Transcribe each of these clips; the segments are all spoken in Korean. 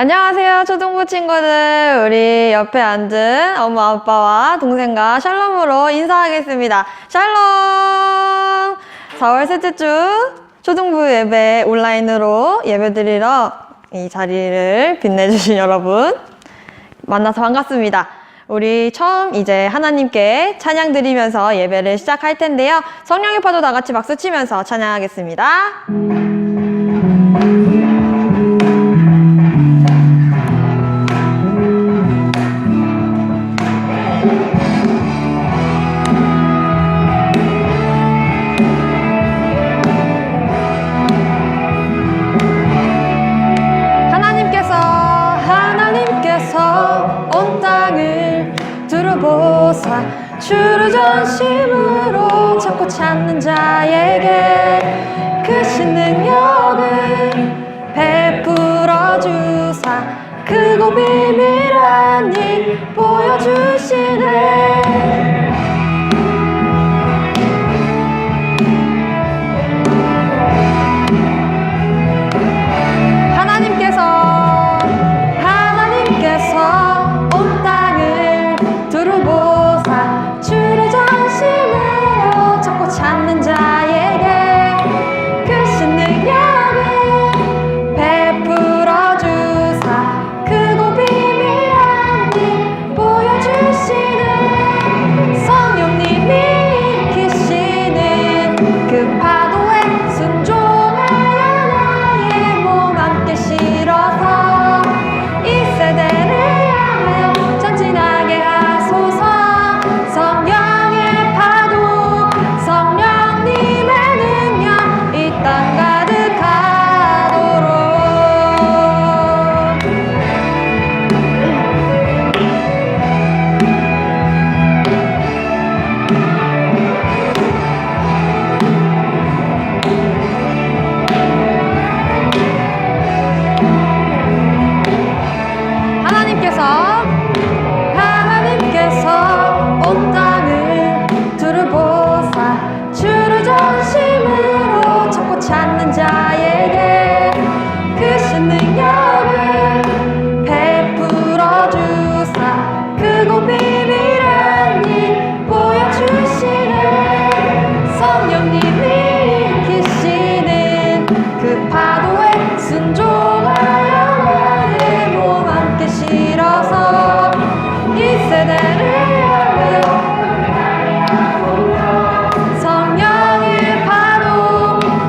안녕하세요, 초등부 친구들. 우리 옆에 앉은 엄마, 아빠와 동생과 샬롬으로 인사하겠습니다. 샬롬! 4월 셋째 주 초등부 예배 온라인으로 예배드리러 이 자리를 빛내주신 여러분 만나서 반갑습니다. 우리 처음 이제 하나님께 찬양 드리면서 예배를 시작할 텐데요. 성령의 파도 다 같이 박수 치면서 찬양하겠습니다. 하나님께서 온 땅을 두루보사 주를 전심으로 찾고 찾는 자에게 크신 능력을 베풀어 주사 크고 비밀한 일 보여주시네. 하나님께서 온 땅을 두루보사 주를 전심으로 찾고 찾는 자에게 크신 능력을 베풀어 주사 크고 비밀한 일 보여주시는 성령님이 일으키시는 그 파도에 순종하여 나의 몸 함께 실어서 이 세대를 향하여 전진하게 하소서. 성령의 파도 성령님의 능력 이 땅 가득하도록. 하나님께서 온 땅을 두루보사 주를 전심으로 찾고 찾는 자에게 크신 능력을 베풀어 주사 크고 비밀한 일 보여주시네. 성령님이 일으키시는 그 파도에 순종하여 나의 몸 함께 실어서 이 세대를 향하여 성령의 파도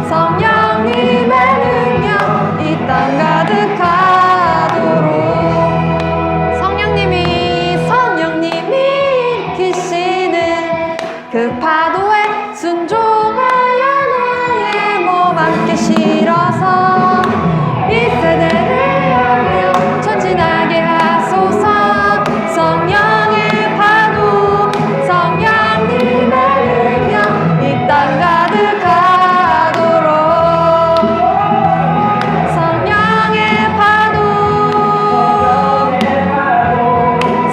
성령님의 능력 이 땅 가득하도록. 성령님이 일으키시는 그 파도에 순종하여 나의 몸 함께 실어서 이 세대를 향하여 전진하게 하소서. 성령의 파도 성령님의 능력 이 땅 가득하도록. 성령의 파도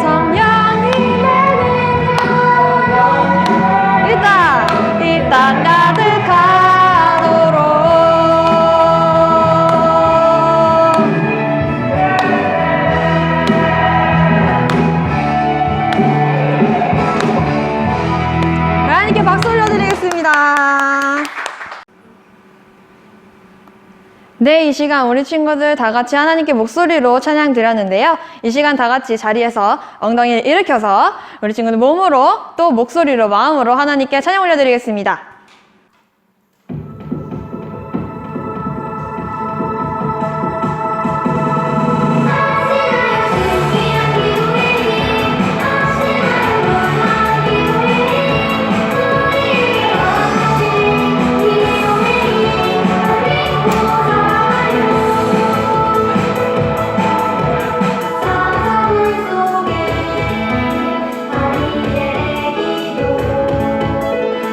성령님의 능력 이 땅 가득하도록. 하나님께 박수 올려드리겠습니다. 네, 이 시간 우리 친구들 다 같이 하나님께 목소리로 찬양 드렸는데요. 이 시간 다 같이 자리에서 엉덩이를 일으켜서 우리 친구들 몸으로 또 목소리로 마음으로 하나님께 찬양 올려드리겠습니다.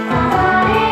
사랑의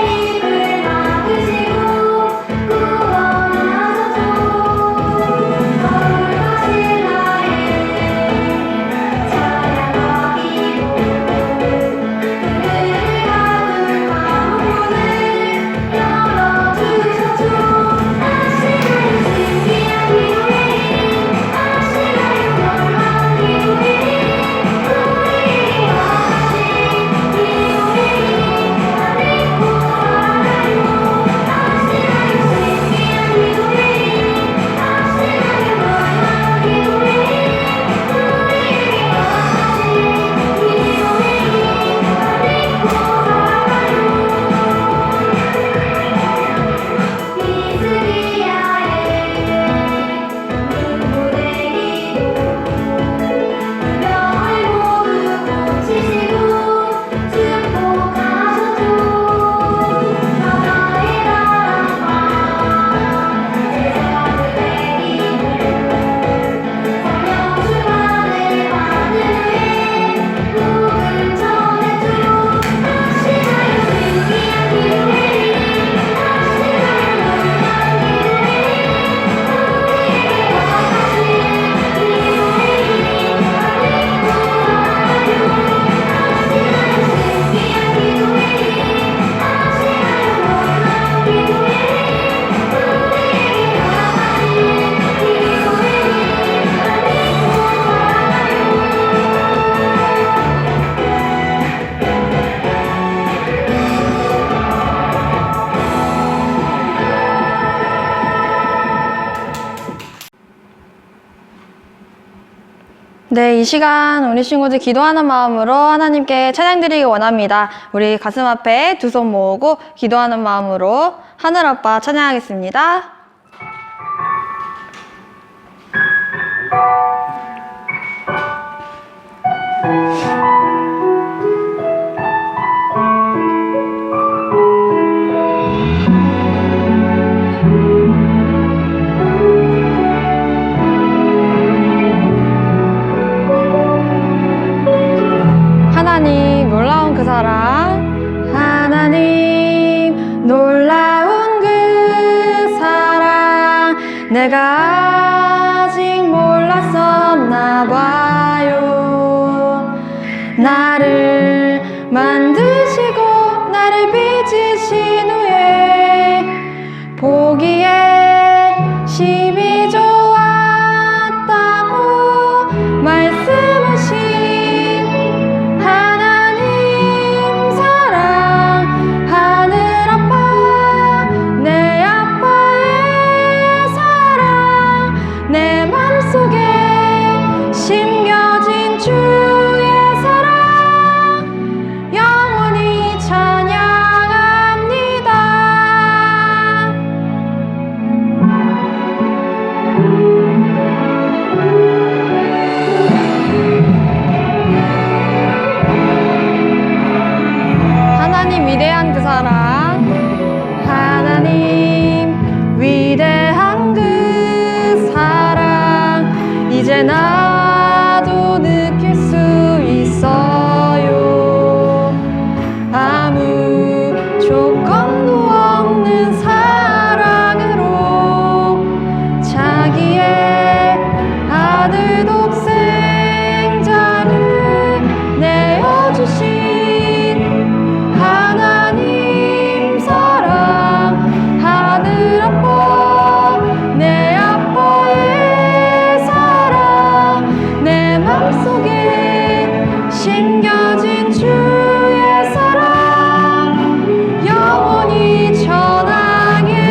네, 이 시간 우리 친구들 기도하는 마음으로 하나님께 찬양드리기 원합니다. 우리 가슴 앞에 두 손 모으고 기도하는 마음으로 하늘아빠 찬양하겠습니다. 하나님 놀라운 그 사랑, 하나님 놀라운 그 사랑, 내가 아직 몰랐었나 봐요. 나를 만드시고 나를 빚으신 후에 보기에 심히 좋았다고 말씀하신 심겨진 주의 사랑 영원히 찬양합니다. 하나님 위대한 그 사랑, 하나님 위대한 그 사랑, 이제 나도 느낄 수 있어요. 아무 조건도 없는 사랑으로 자기의 아들 독생자를 내어주신 하나님 사랑, 하늘 아빠, 내 아빠의 사랑, 내 맘속에 심겨진 주의 사랑 영원히 전하겠어요.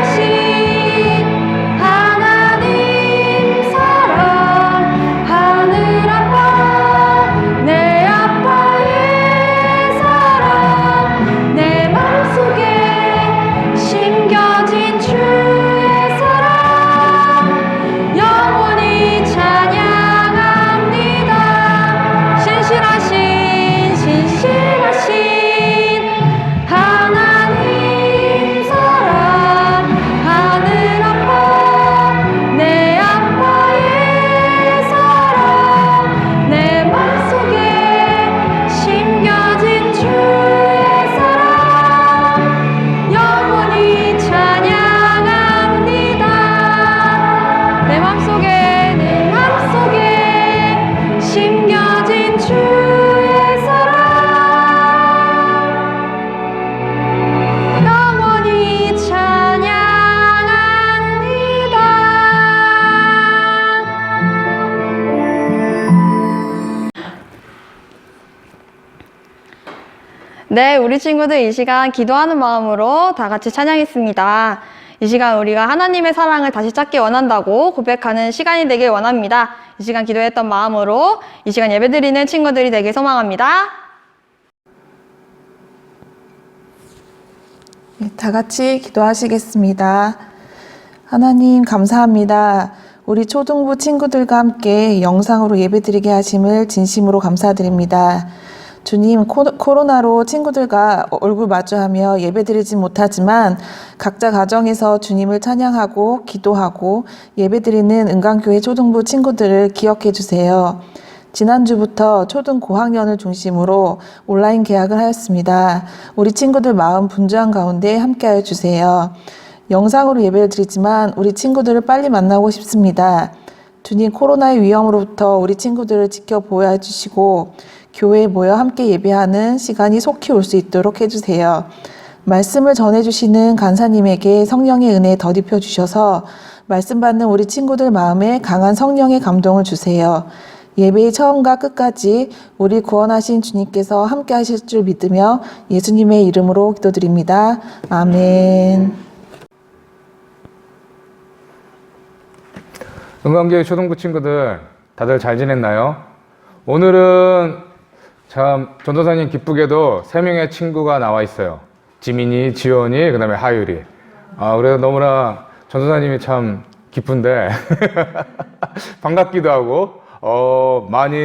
신실하신 하나님 사랑, 하늘 아빠, 내 아빠의 사랑, 내 맘속에 심겨진 주의 사랑 영원히 찬양합니다. 신실하신 하나님 사랑, 하늘 아빠, 내 아빠의 사랑, 내 맘속에 심겨진 주의 사랑 영원히 찬양합니다. 내 맘속에 심겨진 주의 사랑 영원히 찬양합니다. 네, 우리 친구들 이 시간 기도하는 마음으로 다 같이 찬양했습니다. 이 시간 우리가 하나님의 사랑을 다시 찾기 원한다고 고백하는 시간이 되길 원합니다. 이 시간 기도했던 마음으로 이 시간 예배드리는 친구들이 되길 소망합니다. 네, 다 같이 기도하시겠습니다. 하나님 감사합니다. 우리 초등부 친구들과 함께 영상으로 예배드리게 하심을 진심으로 감사드립니다. 주님, 코로나로 친구들과 얼굴 마주하며 예배드리지 못하지만 각자 가정에서 주님을 찬양하고 기도하고 예배드리는 은강교회 초등부 친구들을 기억해 주세요. 지난주부터 초등 고학년을 중심으로 온라인 개학을 하였습니다. 우리 친구들 마음 분주한 가운데 함께하여 주세요. 영상으로 예배를 드리지만 우리 친구들을 빨리 만나고 싶습니다. 주님 코로나의 위험으로부터 우리 친구들을 지켜보호해 주시고 교회에 모여 함께 예배하는 시간이 속히 올 수 있도록 해주세요. 말씀을 전해주시는 간사님에게 성령의 은혜 덧입혀 주셔서 말씀 받는 우리 친구들 마음에 강한 성령의 감동을 주세요. 예배의 처음과 끝까지 우리 구원하신 주님께서 함께 하실 줄 믿으며 예수님의 이름으로 기도드립니다. 아멘. 은광교회 초등부 친구들 다들 잘 지냈나요? 오늘은 참 전도사님 기쁘게도 3명의 친구가 나와 있어요. 지민이, 지원이, 그 다음에 하율이. 그래서 너무나 전도사님이 참 기쁜데 반갑기도 하고 많이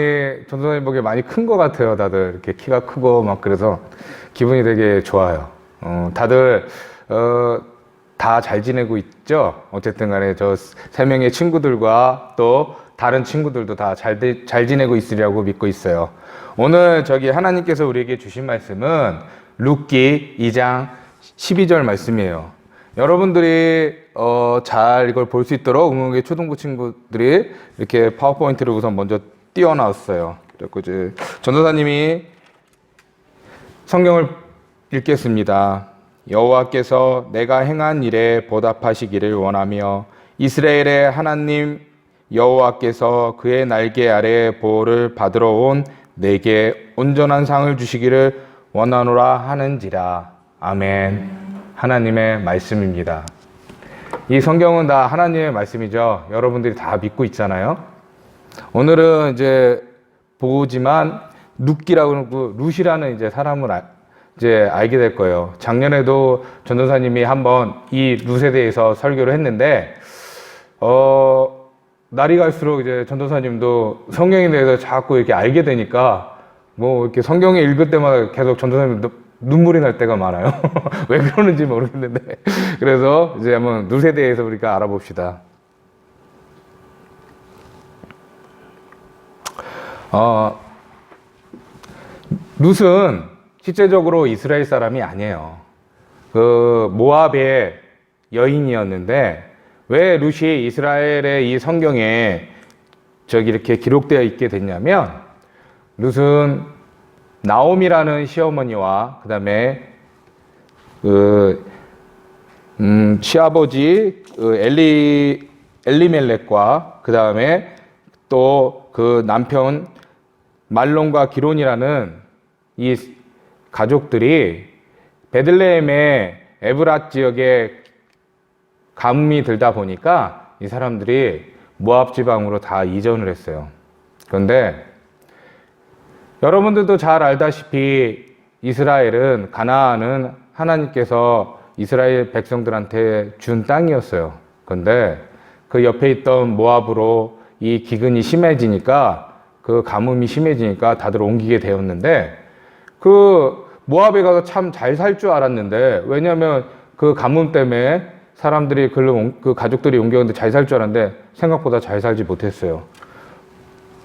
전도사님 보기에 많이 큰 것 같아요. 다들 이렇게 키가 크고 막 그래서 기분이 되게 좋아요. 다들 다 잘 지내고 있죠? 어쨌든 간에 저 3명의 친구들과 또 다른 친구들도 다 잘 지내고 있으리라고 믿고 있어요. 오늘 하나님께서 우리에게 주신 말씀은 룻기 2장 12절 말씀이에요. 여러분들이 잘 이걸 볼 수 있도록 응원교회 초등부 친구들이 이렇게 파워포인트를 우선 먼저 띄워놨어요. 그리고 이제 전도사님이 성경을 읽겠습니다. 여호와께서 내가 행한 일에 보답하시기를 원하며 이스라엘의 하나님 여호와께서 그의 날개 아래 보호를 받으러 온 내게 온전한 상을 주시기를 원하노라 하는지라. 아멘. 하나님의 말씀입니다. 이 성경은 다 하나님의 말씀이죠. 여러분들이 다 믿고 있잖아요. 오늘은 이제 보지만 룻이라는 이제 사람을 이제 알게 될 거예요. 작년에도 전도사님이 한번 이 룻에 대해서 설교를 했는데 날이 갈수록 이제 전도사님도 성경에 대해서 자꾸 이렇게 알게 되니까 뭐 이렇게 성경에 읽을 때마다 계속 전도사님 눈물이 날 때가 많아요. 왜 그러는지 모르겠는데. 그래서 이제 한번 룻에 대해서 우리가 알아봅시다. 룻은 실제적으로 이스라엘 사람이 아니에요. 그 모압의 여인이었는데 왜 룻이 이스라엘의 이 성경에 이렇게 기록되어 있게 됐냐면 룻은 나옴이라는 시어머니와 그 다음에 시아버지 엘리멜렉과 그 다음에 또 그 남편 말론과 기론이라는 이 가족들이 베들레헴의 에브랏 지역에 가뭄이 들다 보니까 이 사람들이 모압 지방으로 다 이전을 했어요. 그런데 여러분들도 잘 알다시피 이스라엘은 가나안은 하나님께서 이스라엘 백성들한테 준 땅이었어요. 그런데 그 옆에 있던 모압으로 이 기근이 심해지니까 그 가뭄이 심해지니까 다들 옮기게 되었는데 그 모압에 가서 참 잘 살 줄 알았는데 왜냐하면 그 가뭄 때문에 사람들이 그 가족들이 옮겼는데 잘 살 줄 알았는데 생각보다 잘 살지 못했어요.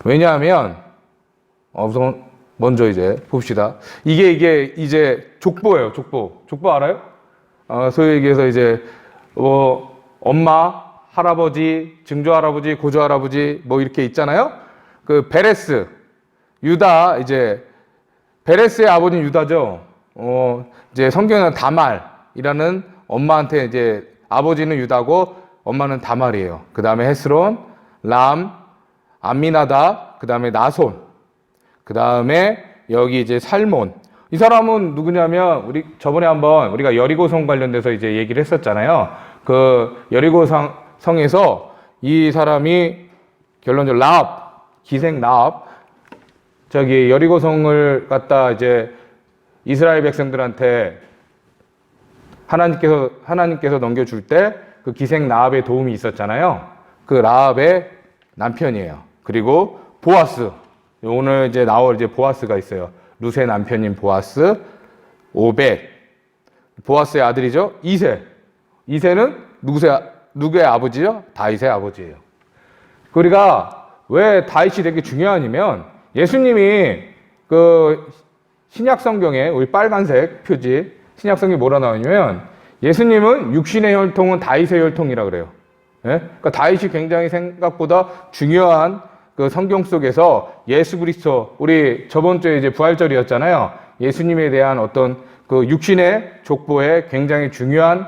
왜냐하면 우선 먼저 이제 봅시다. 이게 이제 족보예요. 족보 알아요? 소위 얘기해서 이제 엄마, 할아버지, 증조할아버지, 고조할아버지 뭐 이렇게 있잖아요. 그 베레스, 유다 이제 베레스의 아버지는 유다죠. 이제 성경에는 다말이라는 엄마한테 이제 아버지는 유다고 엄마는 다말이에요. 그 다음에 헤스론, 람, 암미나다, 그 다음에 나손, 그 다음에 여기 이제 살몬. 이 사람은 누구냐면 우리 저번에 한번 우리가 여리고성 관련돼서 이제 얘기를 했었잖아요. 그 여리고성에서 이 사람이 결론적으로 기생 라합 여리고성을 갖다 이제 이스라엘 백성들한테 하나님께서 넘겨줄 때 그 기생 라합의 도움이 있었잖아요. 그 라합의 남편이에요. 그리고 보아스. 오늘 이제 나올 이제 보아스가 있어요. 룻의 남편인 보아스, 오벳. 보아스의 아들이죠. 이세는 누구의 아버지죠? 다윗의 아버지예요. 우리가 왜 다윗이 되게 중요하냐면 예수님이 그 신약 성경에 우리 빨간색 표지 신약 성경에 뭐라 나오냐면 예수님은 육신의 혈통은 다윗의 혈통이라 그래요. 예? 그러니까 다윗이 굉장히 생각보다 중요한 그 성경 속에서 예수 그리스도, 우리 저번 주에 이제 부활절이었잖아요. 예수님에 대한 어떤 그 육신의 족보에 굉장히 중요한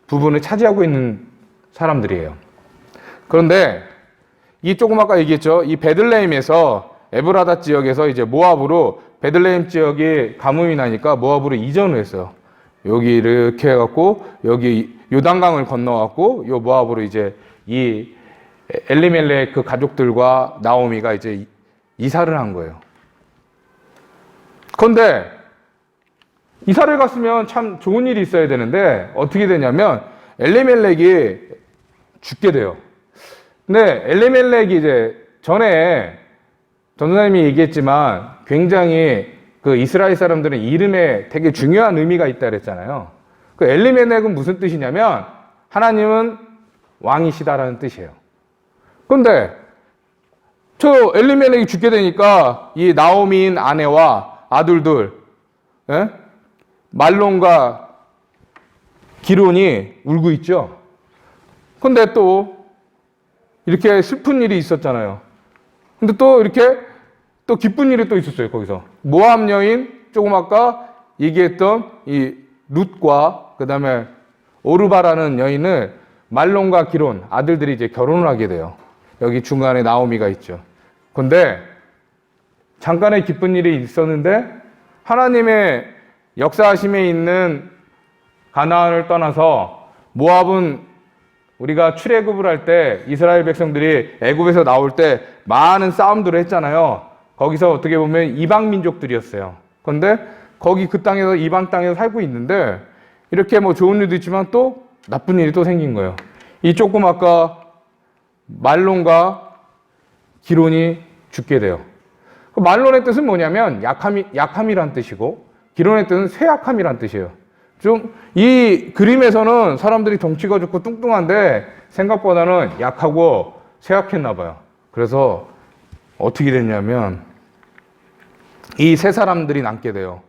부분을 차지하고 있는 사람들이에요. 그런데 이 조금 아까 얘기했죠. 이 베들레헴에서 에브라다 지역에서 이제 모압으로 베들레헴 지역이 가뭄이 나니까 모압으로 이전을 했어요. 여기 이렇게 해갖고 여기 요단강을 건너갖고 요 모압으로 이제 이 엘리멜렉 그 가족들과 나오미가 이제 이사를 한 거예요. 그런데 이사를 갔으면 참 좋은 일이 있어야 되는데 어떻게 되냐면 엘리멜렉이 죽게 돼요. 근데 엘리멜렉이 이제 전에 전도사님이 얘기했지만 굉장히 그 이스라엘 사람들은 이름에 되게 중요한 의미가 있다 그랬잖아요. 그 엘리멜렉은 무슨 뜻이냐면 하나님은 왕이시다라는 뜻이에요. 그런데 저 엘리멜렉이 죽게 되니까 이 나오미인 아내와 아들들, 예? 말론과 기론이 울고 있죠. 근데 또 이렇게 슬픈 일이 있었잖아요. 근데 또 이렇게 또 기쁜 일이 또 있었어요, 거기서. 모압 여인, 조금 아까 얘기했던 이 룻과 그 다음에 오르바라는 여인을 말론과 기론, 아들들이 이제 결혼을 하게 돼요. 여기 중간에 나오미가 있죠. 근데 잠깐의 기쁜 일이 있었는데 하나님의 역사하심에 있는 가나안을 떠나서 모압은 우리가 출애굽을 할 때 이스라엘 백성들이 애굽에서 나올 때 많은 싸움들을 했잖아요. 거기서 어떻게 보면 이방 민족들이었어요. 그런데 거기 그 땅에서 이방 땅에서 살고 있는데 이렇게 뭐 좋은 일도 있지만 또 나쁜 일이 또 생긴 거예요. 이 조금 아까 말론과 기론이 죽게 돼요. 그 말론의 뜻은 뭐냐면 약함이란 뜻이고 기론의 뜻은 쇠약함이란 뜻이에요. 좀 이 그림에서는 사람들이 덩치가 좋고 뚱뚱한데 생각보다는 약하고 쇠약했나 봐요. 그래서 어떻게 됐냐면 이 세 사람들이 남게 돼요.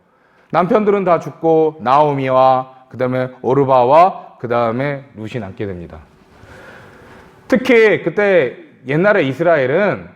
남편들은 다 죽고 나오미와 그 다음에 오르바와 그 다음에 룻이 남게 됩니다. 특히 그때 옛날에 이스라엘은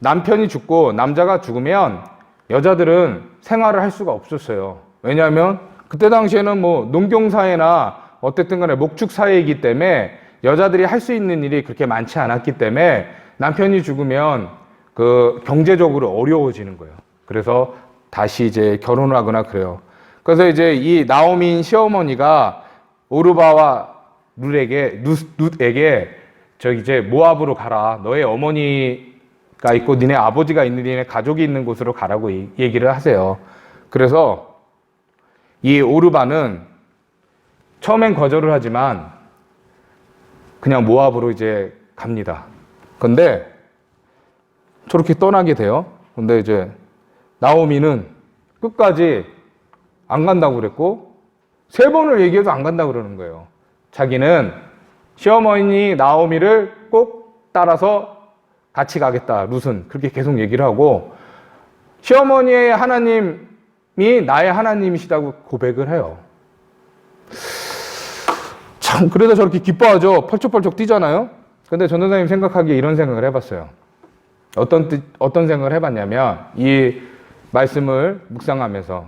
남편이 죽고 남자가 죽으면 여자들은 생활을 할 수가 없었어요. 왜냐하면 그때 당시에는 뭐 농경사회나 어쨌든 간에 목축사회이기 때문에 여자들이 할 수 있는 일이 그렇게 많지 않았기 때문에 남편이 죽으면 그 경제적으로 어려워지는 거예요. 그래서 다시 이제 결혼을 하거나 그래요. 그래서 이제 이 나오미인 시어머니가 오르바와 룻에게 저기 이제 모압으로 가라. 너의 어머니가 있고 니네 아버지가 있는 니네 가족이 있는 곳으로 가라고 얘기를 하세요. 그래서 이 오르바는 처음엔 거절을 하지만 그냥 모압으로 이제 갑니다. 근데 저렇게 떠나게 돼요. 근데 이제 나오미는 끝까지 안 간다고 그랬고 3번을 얘기해도 안 간다고 그러는 거예요. 자기는 시어머니 나오미를 꼭 따라서 같이 가겠다. 룻은 그렇게 계속 얘기를 하고 시어머니의 하나님이 나의 하나님이시다고 고백을 해요. 참 그래도 저렇게 기뻐하죠. 펄쩍펄쩍 뛰잖아요. 근데 전도사님 생각하기에 이런 생각을 해봤어요. 어떤 생각을 해봤냐면 이 말씀을 묵상하면서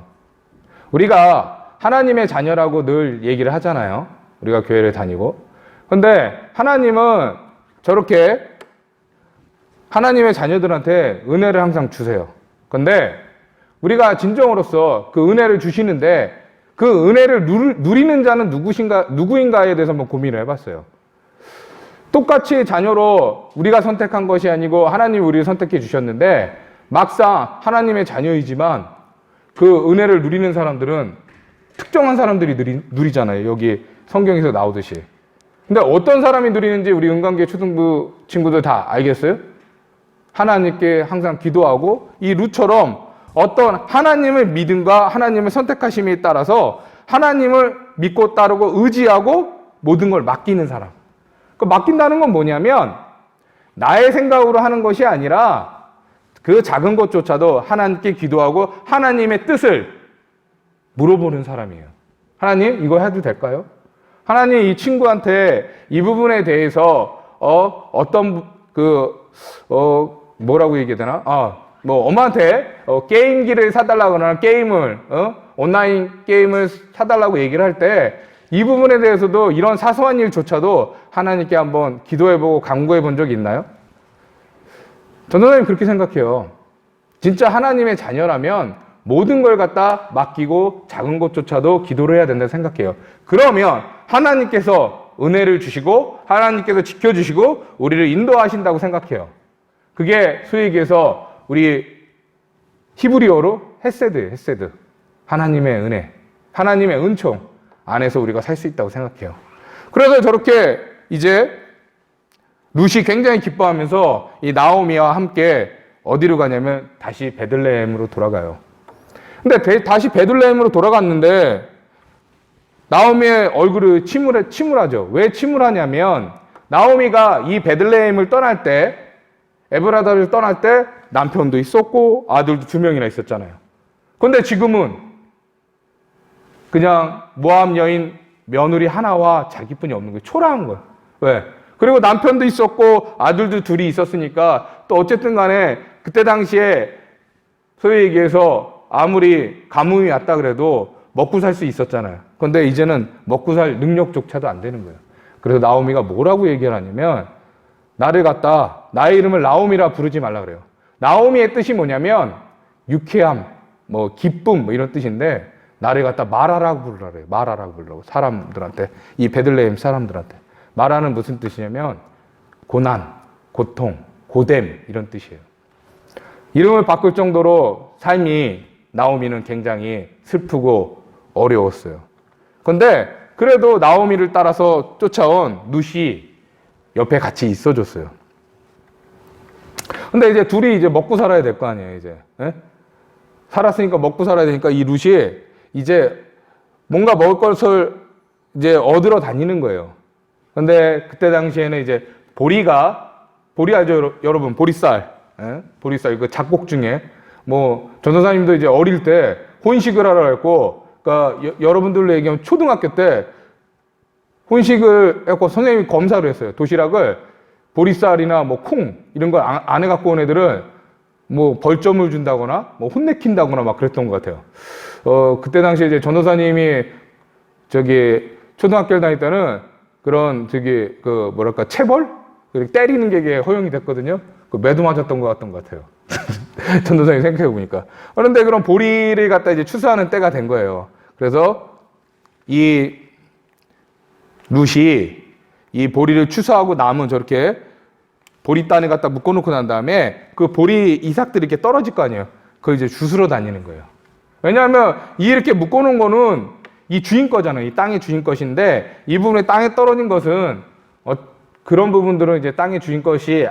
우리가 하나님의 자녀라고 늘 얘기를 하잖아요. 우리가 교회를 다니고. 근데 하나님은 저렇게 하나님의 자녀들한테 은혜를 항상 주세요. 근데 우리가 진정으로서 그 은혜를 주시는데 그 은혜를 누리는 자는 누구인가에 대해서 한번 고민을 해봤어요. 똑같이 자녀로 우리가 선택한 것이 아니고 하나님이 우리를 선택해 주셨는데 막상 하나님의 자녀이지만 그 은혜를 누리는 사람들은 특정한 사람들이 누리잖아요. 여기 성경에서 나오듯이. 근데 어떤 사람이 누리는지 우리 은광계 초등부 친구들 다 알겠어요? 하나님께 항상 기도하고 이 룻처럼 어떤 하나님의 믿음과 하나님의 선택하심에 따라서 하나님을 믿고 따르고 의지하고 모든 걸 맡기는 사람. 그 맡긴다는 건 뭐냐면 나의 생각으로 하는 것이 아니라 그 작은 것조차도 하나님께 기도하고 하나님의 뜻을 물어보는 사람이에요. 하나님 이거 해도 될까요? 하나님 이 친구한테 이 부분에 대해서 어떤 뭐라고 얘기해야 되나? 뭐 엄마한테 게임기를 사달라거나 게임을 온라인 게임을 사달라고 얘기를 할 때 이 부분에 대해서도 이런 사소한 일조차도 하나님께 한번 기도해보고 간구해본 적이 있나요? 전도사님 그렇게 생각해요. 진짜 하나님의 자녀라면 모든 걸 갖다 맡기고 작은 것조차도 기도를 해야 된다고 생각해요. 그러면 하나님께서 은혜를 주시고 하나님께서 지켜주시고 우리를 인도하신다고 생각해요. 그게 소위 얘기해서 우리 히브리어로 헤세드. 하나님의 은혜, 하나님의 은총 안에서 우리가 살 수 있다고 생각해요. 그래서 저렇게 이제 룻이 굉장히 기뻐하면서 이 나오미와 함께 어디로 가냐면 다시 베들레헴으로 돌아가요. 근데 다시 베들레헴으로 돌아갔는데 나오미의 얼굴이 침울하죠. 왜 침울하냐면 나오미가 이 베들레헴을 떠날 때 에브라다를 떠날 때 남편도 있었고 아들도 2명이나 있었잖아요. 근데 지금은 그냥 모압 여인 며느리 하나와 자기뿐이 없는 거예요. 초라한 거예요. 왜? 그리고 남편도 있었고 아들도 2이 있었으니까 또 어쨌든 간에 그때 당시에 소위 얘기해서 아무리 가뭄이 왔다 그래도 먹고 살 수 있었잖아요. 근데 이제는 먹고 살 능력조차도 안 되는 거예요. 그래서 나오미가 뭐라고 얘기를 하냐면 나를 갖다 나의 이름을 나오미라 부르지 말라 그래요. 나오미의 뜻이 뭐냐면 유쾌함, 뭐 기쁨 뭐 이런 뜻인데 나를 갖다 마라라고 부르라 그래요. 마라라고 부르라고 사람들한테 이 베들레헴 사람들한테 마라는 무슨 뜻이냐면 고난, 고통, 고됨 이런 뜻이에요. 이름을 바꿀 정도로 삶이 나오미는 굉장히 슬프고 어려웠어요. 근데 그래도 나오미를 따라서 쫓아온 룻이 옆에 같이 있어줬어요. 근데 이제 둘이 이제 먹고 살아야 될 거 아니에요, 이제. 예? 살았으니까 먹고 살아야 되니까 이 룻이 이제 뭔가 먹을 것을 이제 얻으러 다니는 거예요. 근데 그때 당시에는 이제 보리 알죠, 여러분? 보리쌀. 예? 보리쌀, 그 작곡 중에. 뭐, 전도사님도 이제 어릴 때 혼식을 하러 했고, 그러니까 여러분들로 얘기하면 초등학교 때 혼식을 했고 선생님이 검사를 했어요. 도시락을 보리쌀이나 뭐 콩 이런 걸 안 해갖고 온 애들은 뭐 벌점을 준다거나 뭐 혼내킨다거나 막 그랬던 것 같아요. 그때 당시에 이제 전도사님이 초등학교를 다닐 때는 그런 뭐랄까 체벌? 때리는 게 허용이 됐거든요. 매도 맞았던 것 같던 것 같아요. 전도사님 생각해 보니까. 그런데 그런 보리를 갖다 이제 추수하는 때가 된 거예요. 그래서 이 룻이 이 보리를 추수하고 남은 저렇게 보리단을 갖다 묶어놓고 난 다음에 그 보리 이삭들이 이렇게 떨어질 거 아니에요. 그걸 이제 주스러 다니는 거예요. 왜냐하면 이렇게 묶어놓은 거는 이 주인 거잖아요. 이 땅의 주인 것인데 이 부분에 땅에 떨어진 것은 그런 부분들은 이제 땅의 주인 것이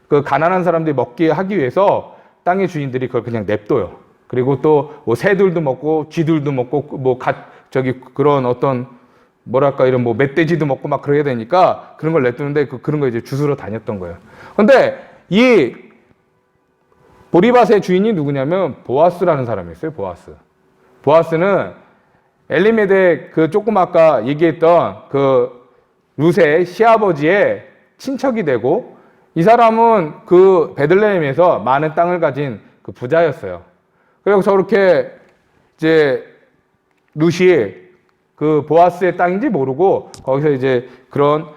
그 가난한 사람들이 먹게 하기 위해서 땅의 주인들이 그걸 그냥 냅둬요. 그리고 또 뭐 새들도 먹고 쥐들도 먹고 뭐 그런 어떤 뭐랄까 이런 뭐 멧돼지도 먹고 막 그래야 되니까 그런 걸 냅두는데 그런 거 이제 주스러 다녔던 거예요. 근데 이 보리밭의 주인이 누구냐면 보아스라는 사람이었어요. 보아스는 엘리메덱 조금 아까 얘기했던 룻의 시아버지의 친척이 되고 이 사람은 베들레헴에서 많은 땅을 가진 부자였어요. 그리고 저렇게 이제 룻이 보아스의 땅인지 모르고 거기서 이제 그런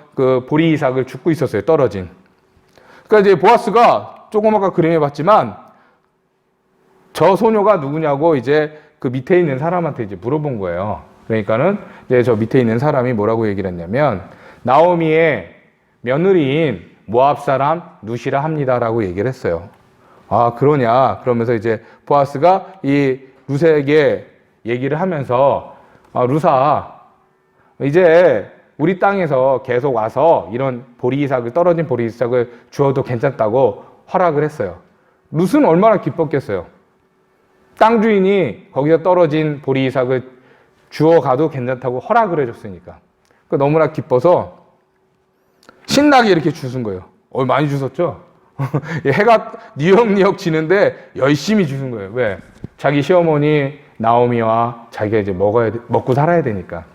보리 이삭을 줍고 있었어요. 떨어진. 그러니까 이제 보아스가 조금 아까 그림에 봤지만 저 소녀가 누구냐고 이제 그 밑에 있는 사람한테 이제 물어본 거예요. 그러니까는 이제 저 밑에 있는 사람이 뭐라고 얘기를 했냐면 나오미의 며느리인 모압 사람 룻이라 합니다라고 얘기를 했어요. 아, 그러냐? 그러면서 이제 보아스가 이 룻에게 얘기를 하면서 룻아, 이제 우리 땅에서 계속 와서 이런 떨어진 보리 이삭을 주어도 괜찮다고 허락을 했어요. 룻은 얼마나 기뻤겠어요. 땅 주인이 거기서 떨어진 보리 이삭을 주워가도 괜찮다고 허락을 해줬으니까. 너무나 기뻐서 신나게 이렇게 주순 거예요. 많이 주셨죠? 해가 니역니역 지는데 열심히 주순 거예요. 왜? 자기 시어머니 나오미와 자기가 이제 먹고 살아야 되니까.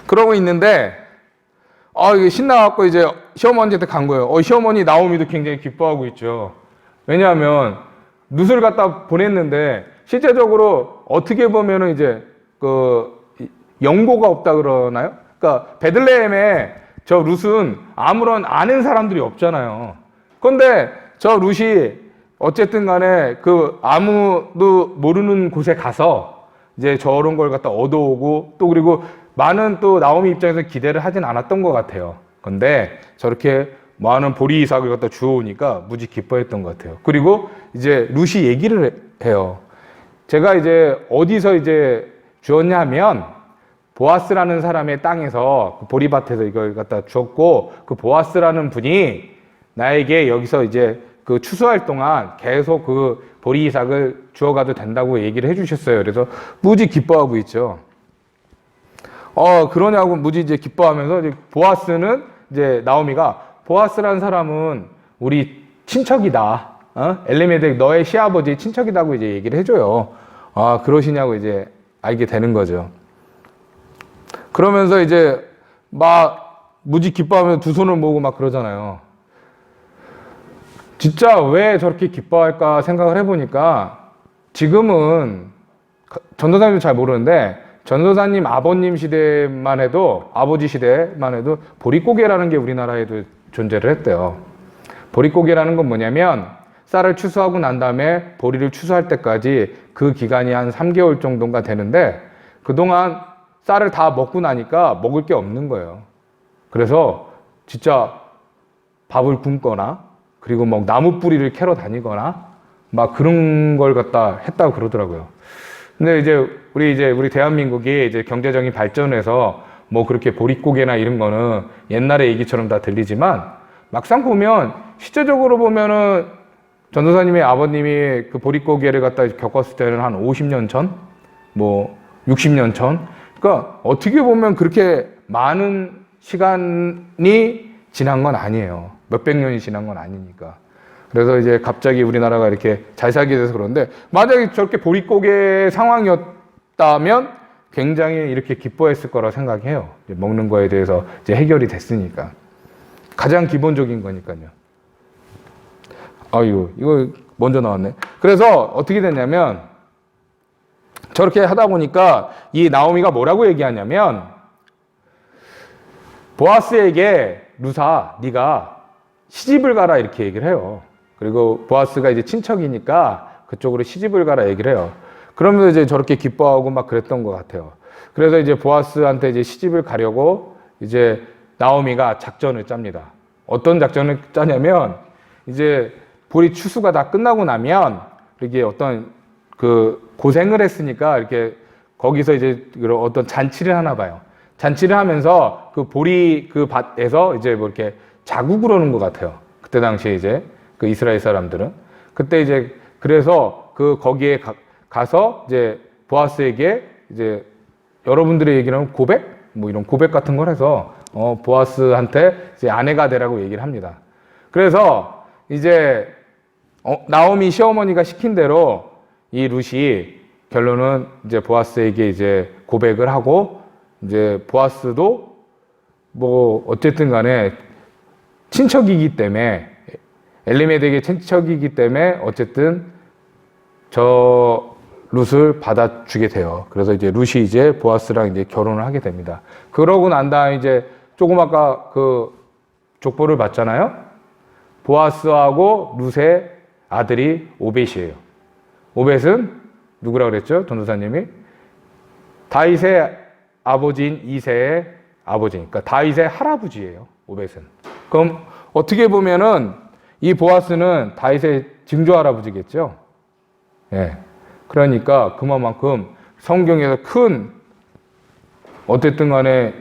그러고 있는데 이게 신나갖고 이제 시어머니한테 간 거예요. 시어머니 나오미도 굉장히 기뻐하고 있죠. 왜냐하면 룻을 갖다 보냈는데 실제적으로 어떻게 보면은 이제 그 연고가 없다 그러나요? 그러니까 베들레헴에 저 룻은 아무런 아는 사람들이 없잖아요. 그런데 저 룻이 어쨌든 간에 그 아무도 모르는 곳에 가서 이제 저런 걸 갖다 얻어오고 또 그리고 많은 또 나오미 입장에서 기대를 하진 않았던 것 같아요. 근데 저렇게 많은 보리 이삭을 갖다 주워오니까 무지 기뻐했던 것 같아요. 그리고 이제 룻이 얘기를 해요. 제가 이제 어디서 이제 주었냐면 보아스라는 사람의 땅에서 그 보리밭에서 이걸 갖다 주었고 그 보아스라는 분이 나에게 여기서 이제 그 추수할 동안 계속 그 보리 이삭을 주워가도 된다고 얘기를 해주셨어요. 그래서 무지 기뻐하고 있죠. 그러냐고 무지 이제 기뻐하면서 이제 보아스는 이제 나오미가 보아스라는 사람은 우리 친척이다. 엘리멜렉 너의 시아버지 친척이다고 이제 얘기를 해줘요. 그러시냐고 이제 알게 되는 거죠. 그러면서 이제 막 무지 기뻐하면서 두 손을 모으고 막 그러잖아요. 진짜 왜 저렇게 기뻐할까 생각을 해보니까 지금은 전도사님도 잘 모르는데 전도사님 아버님 시대만 해도 아버지 시대만 해도 보릿고개라는 게 우리나라에도 존재를 했대요. 보릿고개라는 건 뭐냐면 쌀을 추수하고 난 다음에 보리를 추수할 때까지 그 기간이 한 3개월 정도가 되는데 그동안 쌀을 다 먹고 나니까 먹을 게 없는 거예요. 그래서 진짜 밥을 굶거나 그리고 막 나무 뿌리를 캐러 다니거나 막 그런 걸 갖다 했다고 그러더라고요. 근데 이제 우리 대한민국이 이제 경제적인 발전해서 뭐 그렇게 보릿고개나 이런 거는 옛날의 얘기처럼 다 들리지만 막상 보면 실제적으로 보면은 전도사님의 아버님이 그 보릿고개를 갖다 겪었을 때는 한 50년 전, 뭐 60년 전. 그러니까 어떻게 보면 그렇게 많은 시간이 지난 건 아니에요. 몇백 년이 지난 건 아니니까. 그래서 이제 갑자기 우리나라가 이렇게 잘 살게 돼서 그런데 만약에 저렇게 보릿고개 상황이었다면 굉장히 이렇게 기뻐했을 거라 생각해요. 먹는 거에 대해서 이제 해결이 됐으니까. 가장 기본적인 거니까요. 이거 먼저 나왔네. 그래서 어떻게 됐냐면 저렇게 하다 보니까 이 나오미가 뭐라고 얘기하냐면 보아스에게 루사 네가 시집을 가라 이렇게 얘기를 해요. 그리고 보아스가 이제 친척이니까 그쪽으로 시집을 가라 얘기를 해요. 그러면서 이제 저렇게 기뻐하고 막 그랬던 것 같아요. 그래서 이제 보아스한테 이제 시집을 가려고 이제 나오미가 작전을 짭니다. 어떤 작전을 짜냐면 이제 보리 추수가 다 끝나고 나면 이게 어떤 그 고생을 했으니까 이렇게 거기서 이제 어떤 잔치를 하나 봐요. 잔치를 하면서 그 보리 그 밭에서 이제 뭐 이렇게 자국을 하는 것 같아요. 그때 당시에 이제 그 이스라엘 사람들은 그때 이제 그래서 그 거기에 가서 이제 보아스에게 이제 여러분들의 얘기는 고백 뭐 이런 고백 같은 걸 해서 보아스한테 이제 아내가 되라고 얘기를 합니다. 그래서 이제 나오미 시어머니가 시킨 대로 이 룻이 결론은 이제 보아스에게 이제 고백을 하고 이제 보아스도 뭐 어쨌든 간에 친척이기 때문에 엘리멜렉의 친척이기 때문에 어쨌든 저 룻을 받아주게 돼요. 그래서 이제 룻이 이제 보아스랑 이제 결혼을 하게 됩니다. 그러고 난 다음에 이제 조금 아까 그 족보를 봤잖아요. 보아스하고 룻의 아들이 오벳이에요. 오벳은 누구라고 그랬죠? 전도사님이 다윗의 아버지인 이새의 아버지니까 다윗의 할아버지예요. 오벳은. 그럼 어떻게 보면은 이 보아스는 다윗의 증조 할아버지겠죠. 예. 그러니까 그만큼 성경에서 큰 어쨌든 간에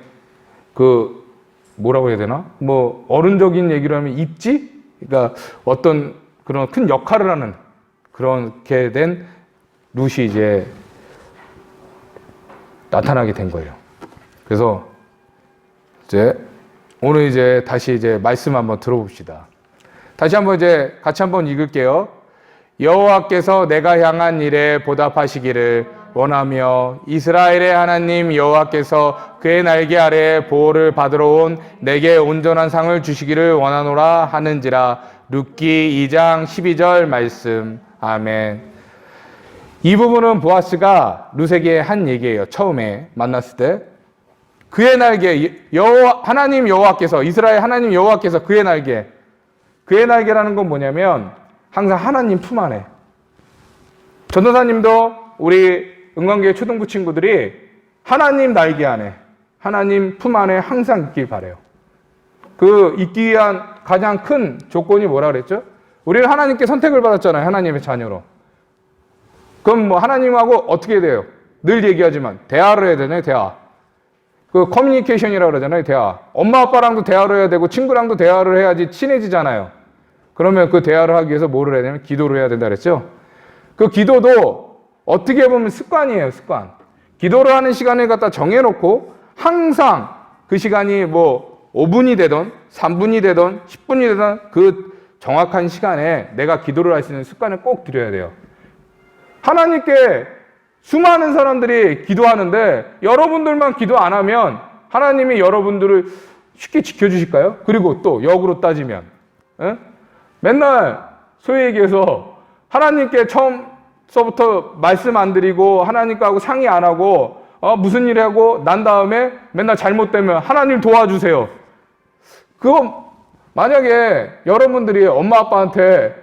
그 뭐라고 해야 되나? 뭐 어른적인 얘기로 하면 입지? 그러니까 어떤 그런 큰 역할을 하는 그렇게 된 룻이 이제 나타나게 된 거예요. 그래서 이제 오늘 이제 다시 이제 말씀 한번 들어봅시다. 다시 한번 이제 같이 한번 읽을게요. 여호와께서 내가 향한 일에 보답하시기를 원하며 이스라엘의 하나님 여호와께서 그의 날개 아래 보호를 받으러 온 내게 온전한 상을 주시기를 원하노라 하는지라. 룻기 2장 12절 말씀. 아멘. 이 부분은 보아스가 룻에게 한 얘기예요. 처음에 만났을 때 그의 날개, 하나님 여호와께서, 이스라엘 하나님 여호와께서 그의 날개라는 건 뭐냐면 항상 하나님 품 안에. 전도사님도 우리 은광교회 초등부 친구들이 하나님 날개 안에, 하나님 품 안에 항상 있길 바래요. 그 있기 위한 가장 큰 조건이 뭐라 그랬죠? 우리는 하나님께 선택을 받았잖아요. 하나님의 자녀로. 그럼 뭐 하나님하고 어떻게 돼요? 늘 얘기하지만 대화를 해야 되잖아요. 대화. 그 커뮤니케이션이라고 그러잖아요. 대화. 엄마 아빠랑도 대화를 해야 되고 친구랑도 대화를 해야지 친해지잖아요. 그러면 그 대화를 하기 위해서 뭐를 해야 되냐면 기도를 해야 된다 그랬죠. 그 기도도 어떻게 보면 습관이에요. 습관. 기도를 하는 시간을 갖다 정해놓고 항상 그 시간이 뭐 5분이 되든 3분이 되든 10분이 되든 그 정확한 시간에 내가 기도를 할 수 있는 습관을 꼭 들여야 돼요. 하나님께 수많은 사람들이 기도하는데 여러분들만 기도 안 하면 하나님이 여러분들을 쉽게 지켜주실까요? 그리고 또 역으로 따지면 맨날 소위 얘기해서 하나님께 처음서부터 말씀 안 드리고 하나님과하고 상의 안 하고 무슨 일 하고 난 다음에 맨날 잘못되면 하나님 도와주세요. 그거 만약에 여러분들이 엄마 아빠한테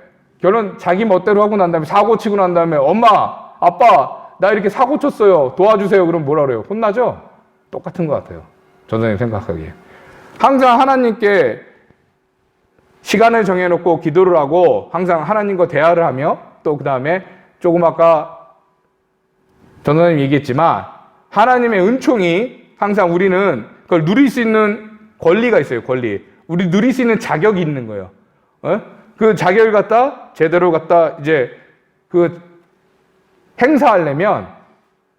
결혼 자기 멋대로 하고 난 다음에 사고 치고 난 다음에 엄마 아빠 나 이렇게 사고 쳤어요 도와주세요 그럼 뭐라 그래요? 혼나죠? 똑같은 것 같아요. 전선생님 생각하기에 항상 하나님께 시간을 정해놓고 기도를 하고 항상 하나님과 대화를 하며 또 그 다음에 조금 아까 전선생님 얘기했지만 하나님의 은총이 항상 우리는 그걸 누릴 수 있는 권리가 있어요. 권리. 우리 누릴 수 있는 자격이 있는 거예요. 그 자격을 갖다 제대로 갖다 이제 그 행사하려면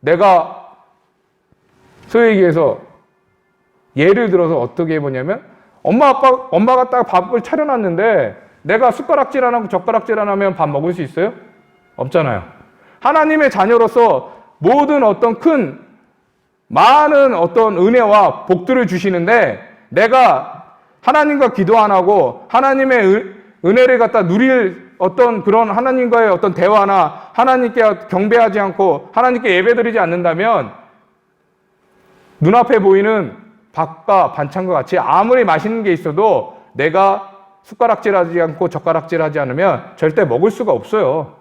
내가 소위 얘기해서 예를 들어서 어떻게 해보냐면 엄마가 딱 밥을 차려놨는데 내가 숟가락질 안 하고 젓가락질 안 하면 밥 먹을 수 있어요? 없잖아요. 하나님의 자녀로서 모든 어떤 많은 어떤 은혜와 복들을 주시는데 내가 하나님과 기도 안 하고 하나님의 은혜를 갖다 누릴 어떤 그런 하나님과의 어떤 대화나 하나님께 경배하지 않고 하나님께 예배드리지 않는다면 눈앞에 보이는 밥과 반찬과 같이 아무리 맛있는 게 있어도 내가 숟가락질하지 않고 젓가락질하지 않으면 절대 먹을 수가 없어요.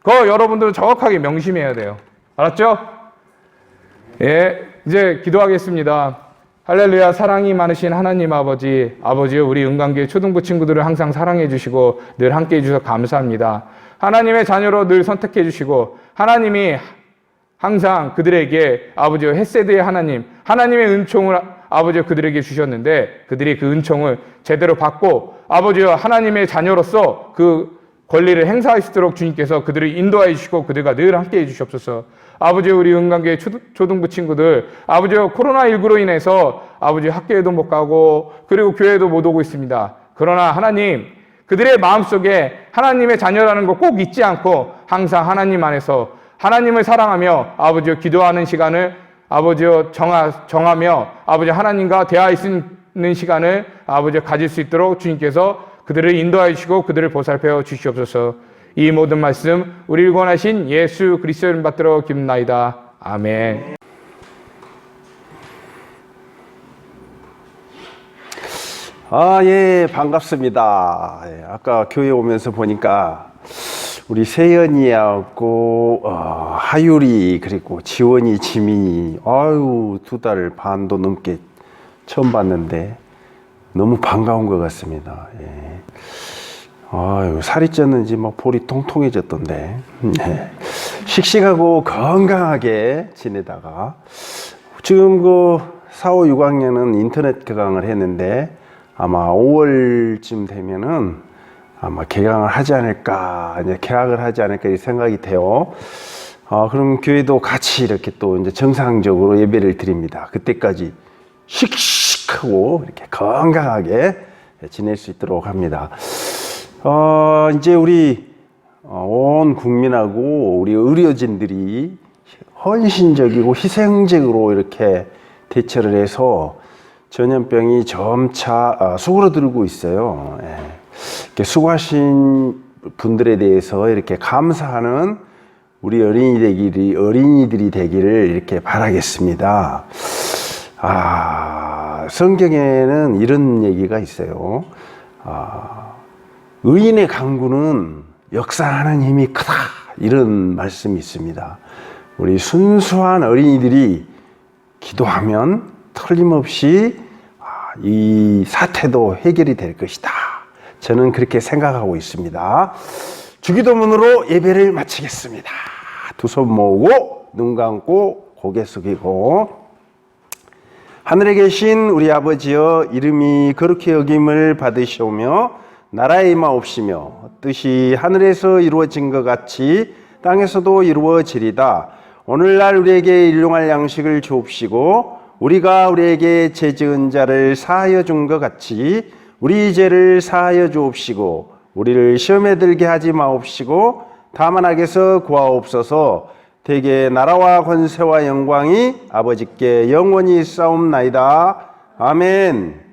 그거 여러분들은 정확하게 명심해야 돼요. 알았죠? 예, 이제 기도하겠습니다. 할렐루야. 사랑이 많으신 하나님 아버지요 우리 은광교회 초등부 친구들을 항상 사랑해 주시고 늘 함께 해 주셔서 감사합니다. 하나님의 자녀로 늘 선택해 주시고 하나님이 항상 그들에게 아버지요 헷세드의 하나님의 은총을 아버지요 그들에게 주셨는데 그들이 그 은총을 제대로 받고 아버지요 하나님의 자녀로서 그 권리를 행사할 수 있도록 주님께서 그들을 인도하여 주시고 그들과 늘 함께 해 주시옵소서. 아버지 우리 은광교회 초등부 친구들 아버지 코로나19로 인해서 아버지 학교에도 못 가고 그리고 교회도 못 오고 있습니다. 그러나 하나님 그들의 마음속에 하나님의 자녀라는 거 꼭 잊지 않고 항상 하나님 안에서 하나님을 사랑하며 아버지 기도하는 시간을 아버지 정하며 아버지 하나님과 대화할 수 있는 시간을 아버지 가질 수 있도록 주님께서 그들을 인도하여 주시고 그들을 보살펴 주시옵소서. 이 모든 말씀 우리를 구원하신 예수 그리스도의 이름 받들어 기도나이다. 아멘. 예, 반갑습니다. 예, 아까 교회 오면서 보니까 우리 세연이하고 하율이 그리고 지원이 지민이 2달 반도 넘게 처음 봤는데 너무 반가운 것 같습니다. 예. 살이 쪘는지 막 볼이 통통해졌던데 씩씩하고 건강하게 지내다가 지금 그 4, 5, 6학년은 인터넷 개강을 했는데 아마 5월쯤 되면은 아마 개강을 하지 않을까 이제 개학을 하지 않을까 이 생각이 돼요. 그럼 교회도 같이 이렇게 또 이제 정상적으로 예배를 드립니다. 그때까지 씩씩하고 이렇게 건강하게 지낼 수 있도록 합니다. 이제 우리 온 국민하고 우리 의료진들이 헌신적이고 희생적으로 이렇게 대처를 해서 전염병이 점차 수그러들고 있어요. 예. 이렇게 수고하신 분들에 대해서 이렇게 감사하는 우리 어린이들이 되기를 이렇게 바라겠습니다. 성경에는 이런 얘기가 있어요. 의인의 강구는 역사하는 힘이 크다. 이런 말씀이 있습니다. 우리 순수한 어린이들이 기도하면 틀림없이 이 사태도 해결이 될 것이다. 저는 그렇게 생각하고 있습니다. 주기도문으로 예배를 마치겠습니다. 두 손 모으고 눈 감고 고개 숙이고 하늘에 계신 우리 아버지여 이름이 거룩히 여김을 받으시오며 나라의 임하옵시며 뜻이 하늘에서 이루어진 것 같이 땅에서도 이루어지리다. 오늘날 우리에게 일용할 양식을 주옵시고 우리가 우리에게 죄 지은 자를 사하여 준 것 같이 우리 죄를 사하여 주옵시고 우리를 시험에 들게 하지 마옵시고 다만 악에서 구하옵소서. 대개 나라와 권세와 영광이 아버지께 영원히 있사옵나이다. 아멘.